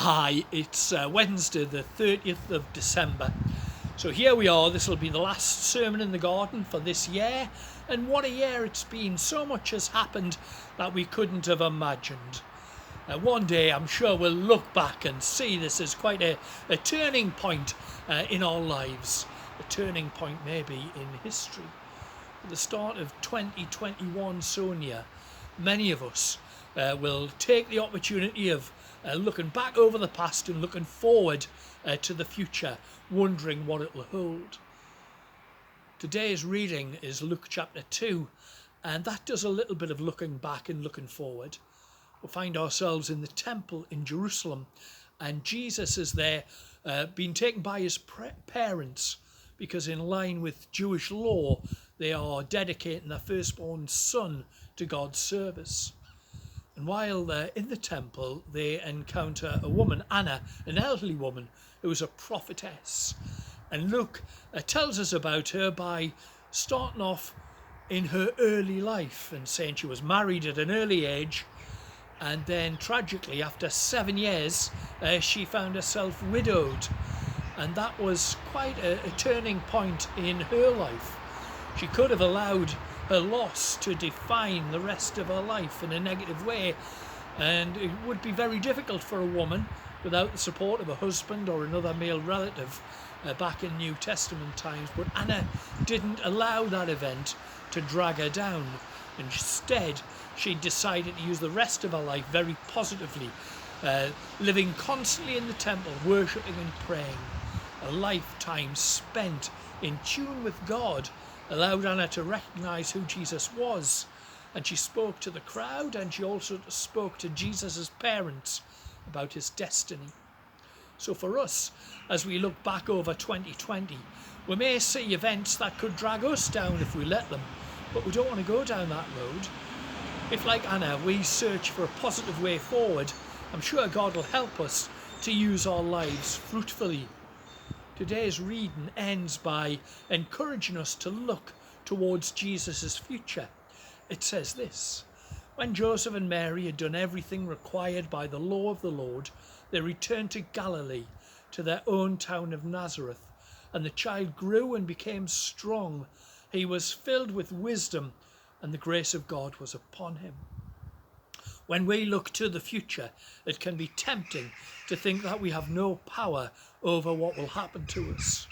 Aye, it's Wednesday the 30th of December. So here we are, this will be the last sermon in the garden for this year. And what a year it's been. So much has happened that we couldn't have imagined. One day I'm sure we'll look back and see this as quite a turning point in our lives. A turning point maybe in history. At the start of 2021 so near, many of us will take the opportunity of looking back over the past and looking forward to the future, wondering what it will hold. Today's reading is Luke chapter 2, and that does a little bit of looking back and looking forward. We'll find ourselves in the temple in Jerusalem, and Jesus is there being taken by his parents, because in line with Jewish law, they are dedicating their firstborn son to God's service. And while they're in the temple, they encounter a woman, Anna, an elderly woman who is a prophetess. And Luke tells us about her by starting off in her early life and saying she was married at an early age, and then tragically after 7 years she found herself widowed, and that was quite a turning point in her life. She could have allowed her loss to define the rest of her life in a negative way, and it would be very difficult for a woman without the support of a husband or another male relative back in New Testament times. But Anna didn't allow that event to drag her down. Instead, she decided to use the rest of her life very positively, living constantly in the temple, worshipping and praying. A lifetime spent in tune with God allowed Anna to recognise who Jesus was, and she spoke to the crowd, and she also spoke to Jesus' parents about his destiny. So for us, as we look back over 2020, we may see events that could drag us down if we let them, but we don't want to go down that road. If, like Anna, we search for a positive way forward, I'm sure God will help us to use our lives fruitfully. Today's reading ends by encouraging us to look towards Jesus' future. It says this: when Joseph and Mary had done everything required by the law of the Lord, they returned to Galilee, to their own town of Nazareth. And the child grew and became strong. He was filled with wisdom, and the grace of God was upon him. When we look to the future, it can be tempting to think that we have no power over what will happen to us.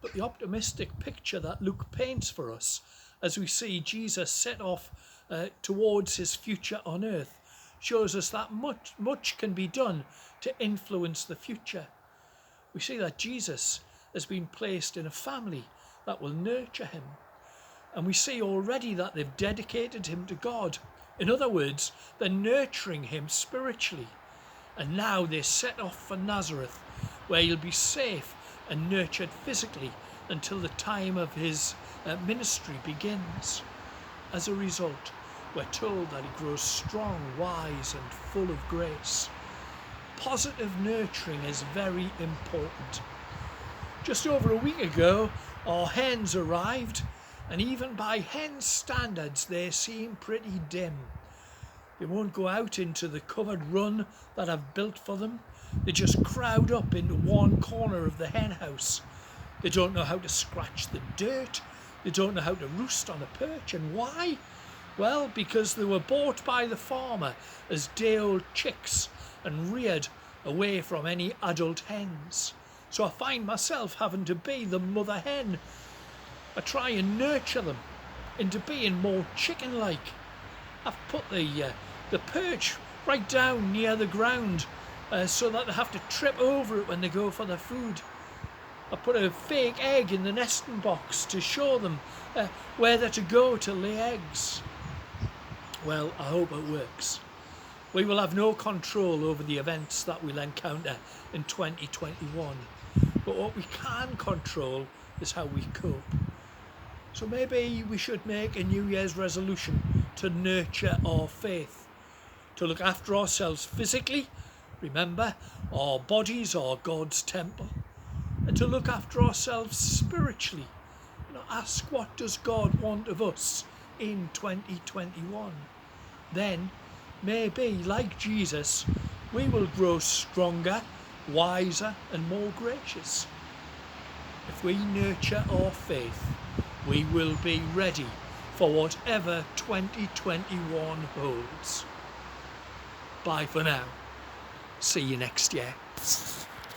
But the optimistic picture that Luke paints for us as we see Jesus set off towards his future on earth shows us that much can be done to influence the future. We see that Jesus has been placed in a family that will nurture him. And we see already that they've dedicated him to God. In other words, they're nurturing him spiritually. And now they set off for Nazareth, where he'll be safe and nurtured physically until the time of his ministry begins. As a result, we're told that he grows strong, wise, and full of grace. Positive nurturing is very important. Just over a week ago, our hens arrived, and even by hen standards, they seem pretty dim. They won't go out into the covered run that I've built for them. They just crowd up into one corner of the hen house. They don't know how to scratch the dirt. They don't know how to roost on a perch. And why? Well, because they were bought by the farmer as day-old chicks and reared away from any adult hens. So I find myself having to be the mother hen. I try and nurture them into being more chicken-like. I've put the perch right down near the ground so that they have to trip over it when they go for their food. I put a fake egg in the nesting box to show them where they're to go to lay eggs. Well, I hope it works. We will have no control over the events that we'll encounter in 2021, but what we can control is how we cope. So maybe we should make a New Year's resolution to nurture our faith, to look after ourselves physically. Remember, our bodies are God's temple. And to look after ourselves spiritually. Ask, what does God want of us in 2021? Then, maybe, like Jesus, we will grow stronger, wiser and more gracious. If we nurture our faith, we will be ready for whatever 2021 holds. Bye for now. See you next year.